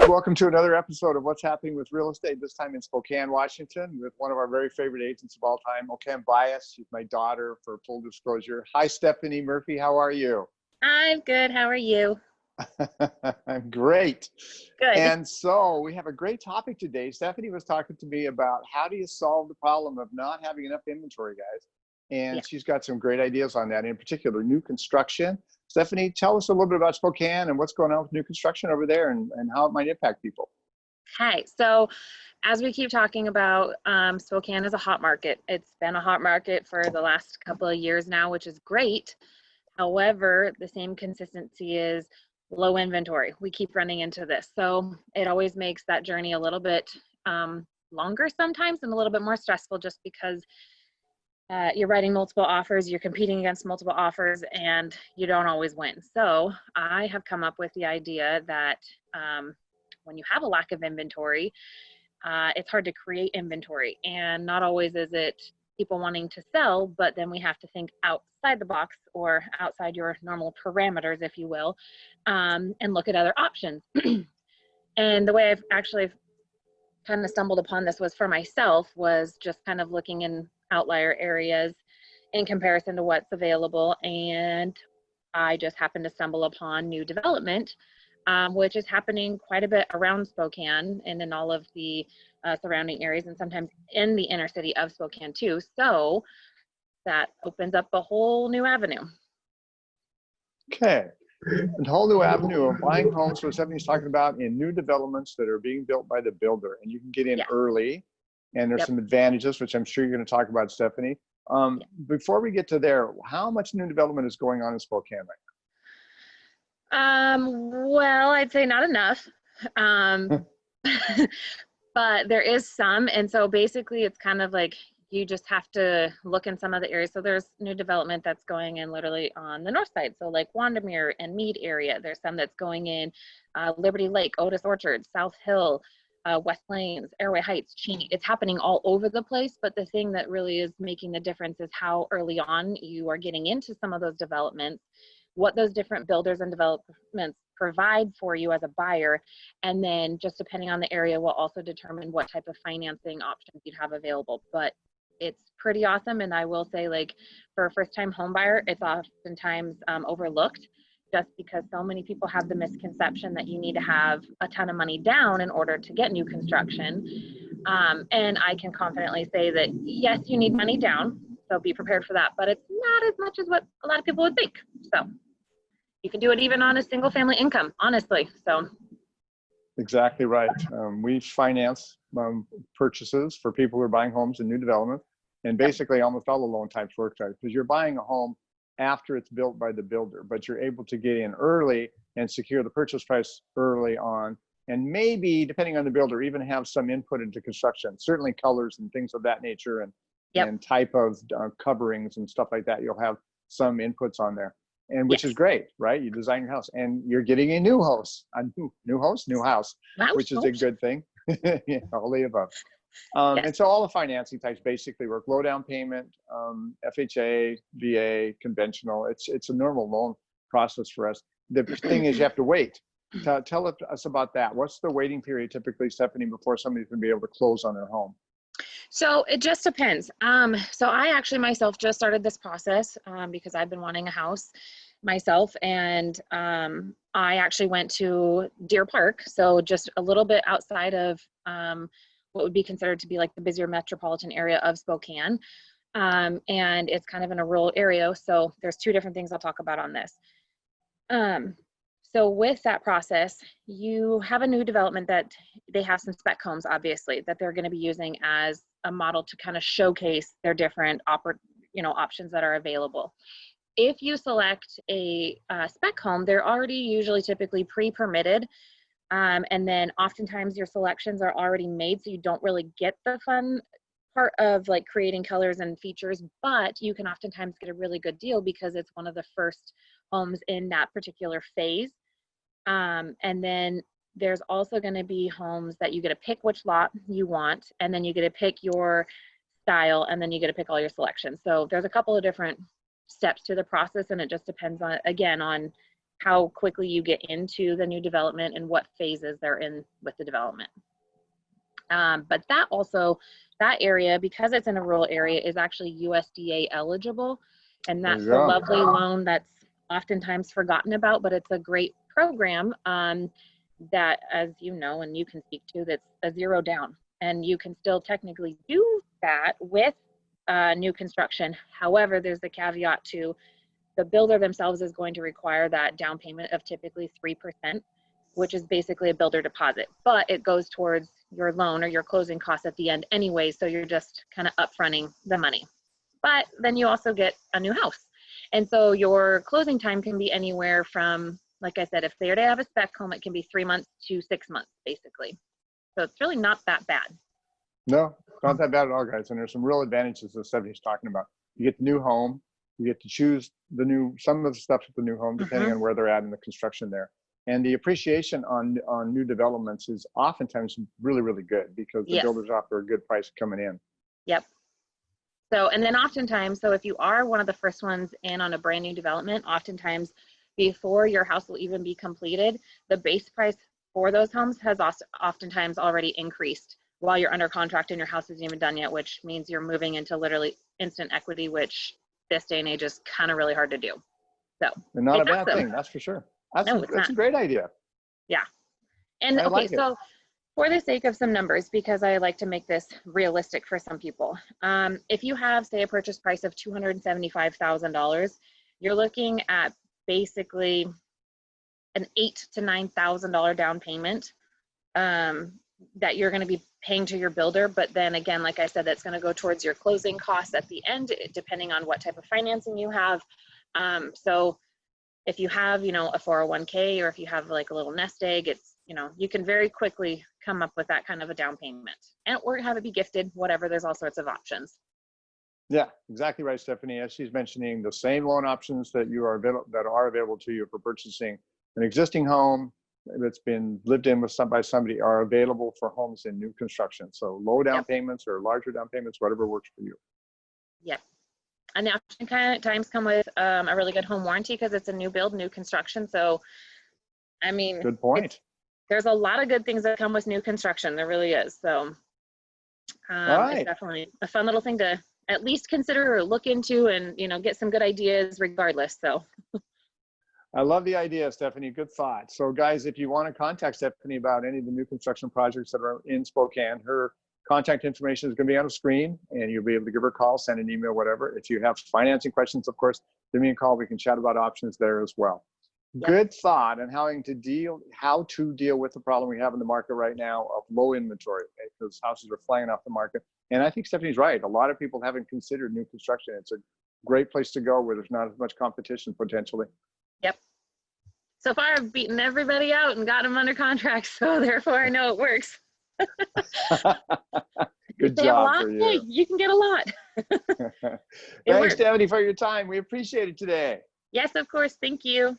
Welcome to another episode of What's Happening with Real Estate, this time in Spokane, Washington, with one of our very favorite agents of all time, Okan Bias. She's my daughter, for full disclosure. Hi, Steffani Murphy. How are you? I'm good. How are you? I'm great. Good. And so we have a great topic today. Steffani was talking to me about how do you solve the problem of not having enough inventory, guys? And she's got some great ideas on that, in particular, new construction. Steffani, tell us a little bit about Spokane and what's going on with new construction over there and how it might impact people. Okay, so as we keep talking about, Spokane is a hot market. It's been a hot market for the last couple of years now, which is great. However, the same consistency is low inventory. We keep running into this. So it always makes that journey a little bit longer sometimes and a little bit more stressful, just because you're writing multiple offers, you're competing against multiple offers, and you don't always win. So I have come up with the idea that when you have a lack of inventory, it's hard to create inventory. And not always is it people wanting to sell, but then we have to think outside the box or outside your normal parameters, if you will, and look at other options. And the way I've actually kind of stumbled upon this was for myself, was just kind of looking in outlier areas in comparison to what's available. And I just happened to stumble upon new development, which is happening quite a bit around Spokane and in all of the surrounding areas, and sometimes in the inner city of Spokane too. So that opens up a whole new avenue. Okay. A whole new avenue of buying homes. So Steffani's talking about in new developments that are being built by the builder, and you can get in early. And there's some advantages, which I'm sure you're going to talk about, Steffani. Before we get to there, how much new development is going on in Spokane right now? Well, I'd say not enough, but there is some. And so basically it's kind of like, you just have to look in some of the areas. So there's new development that's going in literally on the north side. So like Wandermere and Meade area. There's some that's going in Liberty Lake, Otis Orchard, South Hill, West Plains, Airway Heights, Cheney. It's happening all over the place, but the thing that really is making the difference is how early on you are getting into some of those developments, what those different builders and developments provide for you as a buyer, and then just depending on the area will also determine what type of financing options you'd have available. But it's pretty awesome, and I will say, like, for a first-time home buyer, it's oftentimes overlooked, just because so many people have the misconception that you need to have a ton of money down in order to get new construction. And I can confidently say that, yes, you need money down, so be prepared for that, but it's not as much as what a lot of people would think. So you can do it even on a single family income, honestly. So Exactly right. We finance purchases for people who are buying homes in new development, and basically almost all the loan types work right, because you're buying a home after it's built by the builder, but you're able to get in early and secure the purchase price early on, and maybe, depending on the builder, even have some input into construction, certainly colors and things of that nature, and type of coverings and stuff like that. You'll have some inputs on there, and which is great, right? You design your house and you're getting a new house, new house, which is a good thing. Yeah, all the above. And so all the financing types basically work: low down payment, FHA, VA, conventional. It's a normal loan process for us. The thing is, you have to wait. Tell us about that. What's the waiting period typically, Steffani, before somebody's going to be able to close on their home? So it just depends. So I actually myself just started this process because I've been wanting a house myself, and I actually went to Deer Park, so just a little bit outside of what would be considered to be like the busier metropolitan area of Spokane, and it's kind of in a rural area. So there's two different things I'll talk about on this. So with that process, you have a new development that they have some spec homes, obviously, that they're going to be using as a model to kind of showcase their different options that are available. If you select a spec home, they're already usually typically pre-permitted, and then oftentimes your selections are already made, so you don't really get the fun part of like creating colors and features, but you can oftentimes get a really good deal because it's one of the first homes in that particular phase. And then there's also going to be homes that you get to pick which lot you want, and then you get to pick your style, and then you get to pick all your selections. So there's a couple of different steps to the process, and it just depends on, again, on how quickly you get into the new development and what phases they're in with the development. But that area, because it's in a rural area, is actually USDA eligible. And that's the lovely loan that's oftentimes forgotten about, but it's a great program that, as you know, and you can speak to, that's a zero down. And you can still technically do that with new construction. However, there's the caveat to the builder themselves is going to require that down payment of typically 3%, which is basically a builder deposit, but it goes towards your loan or your closing costs at the end anyway. So you're just kind of upfronting the money, but then you also get a new house. And so your closing time can be anywhere from, like I said, if they have a spec home, it can be 3 months to 6 months, basically. So it's really not that bad. No, not that bad at all, guys. And there's some real advantages that Stephanie's talking about. You get the new home, you get to choose some of the stuff with the new home, depending on where they're at in the construction there. And the appreciation on new developments is oftentimes really, really good because the builders offer a good price coming in. Yep. So, and then oftentimes, so if you are one of the first ones in on a brand new development, oftentimes before your house will even be completed, the base price for those homes has oftentimes already increased while you're under contract and your house isn't even done yet, which means you're moving into literally instant equity, which this day and age is kind of really hard to do. So, and not a bad thing, that's for sure. That's a great idea. Yeah. And okay, so for the sake of some numbers, because I like to make this realistic for some people, if you have, say, a purchase price of $275,000, you're looking at basically an $8,000 to $9,000 down payment that you're going to be paying to your builder. But then again, like I said, that's going to go towards your closing costs at the end, depending on what type of financing you have. So if you have, a 401k, or if you have like a little nest egg, it's, you can very quickly come up with that kind of a down payment, or have it be gifted, whatever. There's all sorts of options. Yeah, exactly right, Stephanie. As she's mentioning, the same loan options that are available to you for purchasing an existing home that's been lived in by somebody are available for homes in new construction. So low down payments or larger down payments, whatever works for you. Yep. And the oftentimes come with a really good home warranty because it's a new build, new construction. So, I mean, good point. There's a lot of good things that come with new construction. There really is. So, it's definitely a fun little thing to at least consider or look into, and get some good ideas regardless. So. I love the idea, Stephanie. Good thought. So guys, if you want to contact Stephanie about any of the new construction projects that are in Spokane, her contact information is going to be on the screen, and you'll be able to give her a call, send an email, whatever. If you have financing questions, of course, give me a call. We can chat about options there as well. Yep. Good thought on how to deal with the problem we have in the market right now of low inventory, because houses are flying off the market. And I think Stephanie's right. A lot of people haven't considered new construction. It's a great place to go where there's not as much competition potentially. Yep. So far, I've beaten everybody out and got them under contract, so therefore I know it works. Good job for you. Hey, you can get a lot. Thanks, Stephanie, for your time. We appreciate it today. Yes, of course. Thank you.